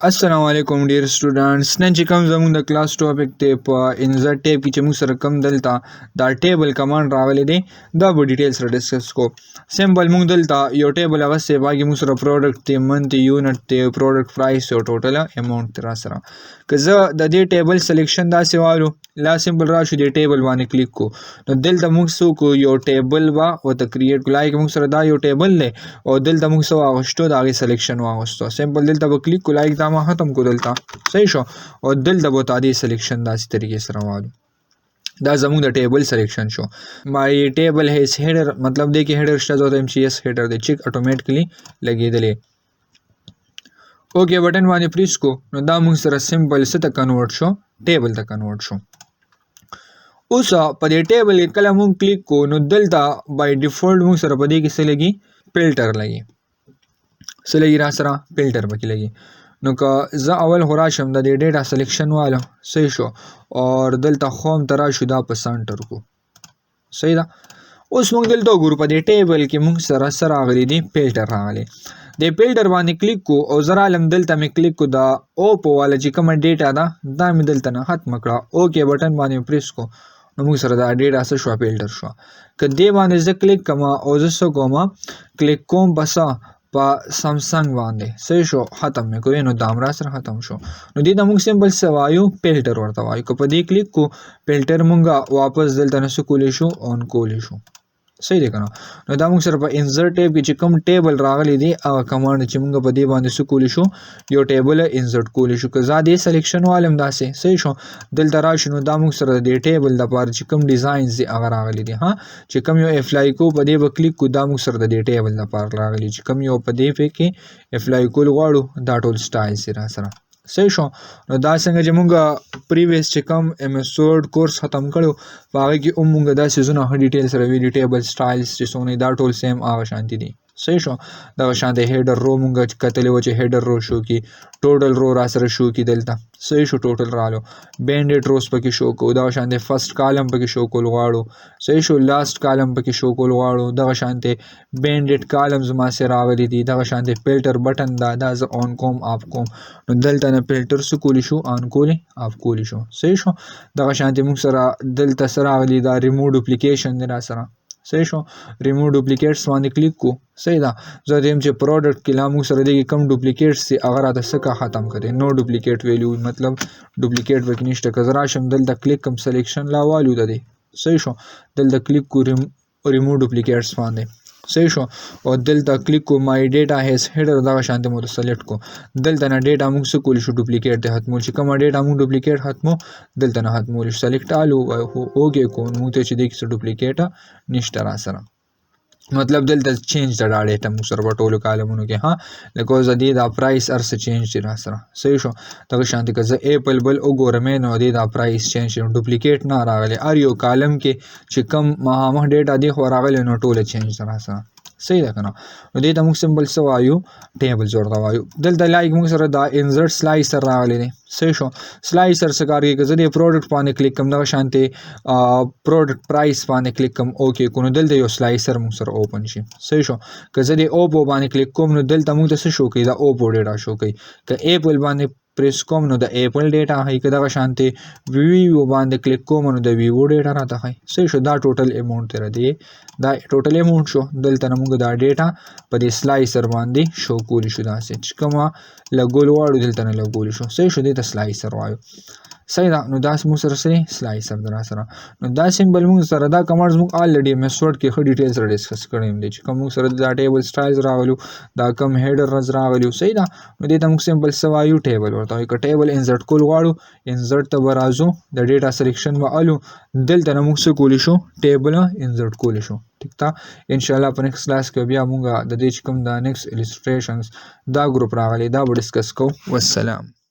अस्सलाम वालेकुम dear students none چې کوم زموږ د کلاس ټاپک دی په انزرټ ټیب کې چې موږ سره کوم دلته دا ټیبل کمانډ راغلی دی دا به ډیټیل سره ډسکس کو سمبل موږ دلته یو ټیبل هغه سه باقي موږ سره پروډکټ دی منت یونټ دی پروډکټ پرایس او ټوټل اماونت را سره که زه د دې ټیبل سلیکشن دا سوالو لا سمبل را شو دی ټیبل باندې کلیک کو نو دلته موږ سو کو یو ټیبل وا او ته کریټ کولای موږ سره دا یو ټیبل دی او دلته موږ سو واغشتو دا غي سلیکشن واغستو سمبل دلته به کلیک کولای دا ما ختم کو دلته صحیح شو او دلته به تا دې سلیکشن داسې طریقې سره والو دا زموږ د ټیبل سلیکشن شو مای ټیبل هیز هیډر مطلب دی کې هیډر شته زو ته MCS هیډر دی چیک اتوماتیکلی لګیدلې اوکے بٹن باندې پریس کو نو دا موږ سره سمبل څه ته کنورټ شو ټیبل ته کنورټ شو اوس په دې ټیبل کې کله موږ کلیک کو نو دلته بای ډیفالت موږ سره په دې کې څه لګي فلټر لګي څه لګي را سره فلټر پکې لګي نو که زه اول خو راشم د دې ډیټا سلیکشن والو صحیح شو اور دلته خوم ترا شو دا په سنټر کو صحیح ده اوس موږ دلته وګورو په دې ټیبل کې موږ سره راغلي دي فلټر راغلي د فلټر باندې کلیک کو او زرا لم دلته مې کلیک کو دا اوپو والا چې کوم ډیټا ده دا مې دلته نه ختم کړه اوکے بٹن باندې پریس کو نو موږ سره دا ډیټا څه شو فلټر شو که دې باندې زه کلیک کوم او زه څه کوم کلیک کوم بس په سامسنګ باندې صحیح شو ختم مې کوی نو دا امر سره ختم شو نو دې د موږ سمبل سوایو فلټر ورته وایو که په دې کلیک کو فلټر مونږه واپس دلته نسو کولې شو اون کولې شو صحیح دی کنه نو دا موږ سره په انزرټ ټیب کې چې کوم ټیبل راغلی دی هغه کمانډ چې موږ په دې باندې سو کولې شو یو ټیبل انزرټ کولې شو که زاده سلیکشن والم داسې صحیح شو دلته راشو نو دا موږ سره د ټیبل د پاره چې کوم ډیزاینز دی هغه راغلی دی ها چې کوم یو اپلای کو په دې به کلیک کو دا موږ سره د ټیبل د پاره راغلی چې کوم یو په دې کې اپلای کول غواړو دا ټول سټایل سره سره صحیح شو نو دا څنګه چې مونږه پریویس چې کوم اپیسوډ کورس ختم کړو هغه کې مونږه دا سيزونه ډیټیل سره ویډیو ټیبل سټایلز چې څونه دا ټول سیم هغه شانتي دي صحیح شو دا شانته هیډر رو مونږه کتلې و چې هیډر رو شو کی ټوټل رو را سره شو کی دلته صحیح شو ټوټل رالو بینډ روز پکې شو کو دا شانته فرست کالم پکې شو کول غواړو صحیح شو لاست کالم پکې شو کول غواړو دا شانته بینډ کالمز ما سره راغلي دي دا شانته فلټر بٹن دا ز اون کوم اپ کوم نو دلته نه فلټر سو کولی شو ان کولی اپ کولی شو صحیح شو دا شانته موږ سره دلته سره راغلي دا ریموو ډوپلیکیشن دی را سره صحیح شو ریموو ډوپلیکیټس باندې کلیک کو صحیح ده زه دیم چې پروډکټ کې لا موږ سره د کم ډوپلیکیټس سي اگر راته سکه ختم کړي نو ډوپلیکیټ ویلیو مطلب ډوپلیکیټ وکې نشته که زه راشم دلته کلیک کم سلیکشن لا والو ده دی صحیح شو دلته کلیک کو ریموو ډوپلیکیټس باندې صحیح شو او دلته کلیک کو مای ډیټا هیز هیډر دا شانته مو سلیکټ کو دلته نه ډیټا موږ څه کول شو ډوپلیکیټ ته ختمول چې کوم ډیټا موږ ډوپلیکیټ ختمو دلته نه ختمول شو سلیکټ الو اوګه کو موږ ته چې د کیسه ډوپلیکیټ نشته را سره مطلب دلته چینج د ډیټا موږ سره ټولو کالمونو کې ها لکه زه دا پرایس ارس چینج دي را سره صحیح شو دا شانته که زه ایپل بل وګورم نو دا پرایس چینج ډوپلیکیټ نه راغلی ار یو کالم کې چې کم مخامخ ډیټا دی خو راغلی نو ټوله چینج را سره صحیح ده کنه نو دې ته موږ سمبل سوایو ټیبل جوړ دا وایو دلته لایک موږ سره دا انزرټ سلایسر راغلی دی صحیح شو سلایسر څه کار کوي که زه د پروډکټ باندې کلیک کوم دا شانته پروډکټ پرایس باندې کلیک کوم اوکې کو نو دلته یو سلایسر موږ سره اوپن شي صحیح شو که زه د اوپو باندې کلیک کوم نو دلته موږ څه شو کوي دا اوپو ډیټا شو کوي که ایپل باندې پریس کوم نو د ایپل ډیټا هي کدا شانته ویو باندې کلیک کوم نو د ویو ډیټا راته هي صحیح شو دا ټوټل اماونت تر دی دا ټوټل اماونت شو دلته موږ دا ډیټا په دې سلایسر باندې شو کولی شو دا چې کومه لګول واړو دلته نه لګول شو صحیح شو دې ته سلایسر وایو صحیح ده نو دا موږ سره سره سلایسر در سره نو دا سمبل موږ سره دا کمانډز موږ الریډي میثود کې خو ډیټیل سره ډیسکس کړیم دي چې کوم سره دا ټیبل سټایلز راغلو دا کم هیډر راغلو صحیح ده نو دې ته موږ سمبل سوایو ټیبل ورته یو ټیبل انزرټ کول غواړو انزرټ ته ورازو د ډیټا سلیکشن والو دلته موږ څه کولی شو ټیبل انزرټ کولی شو ٹھیک تا ان شاء الله په نیکست کلاس کې بیا موږ د دې کوم دا نیکست الستریشنز دا ګروپ راغلي دا به ډسکس کوو والسلام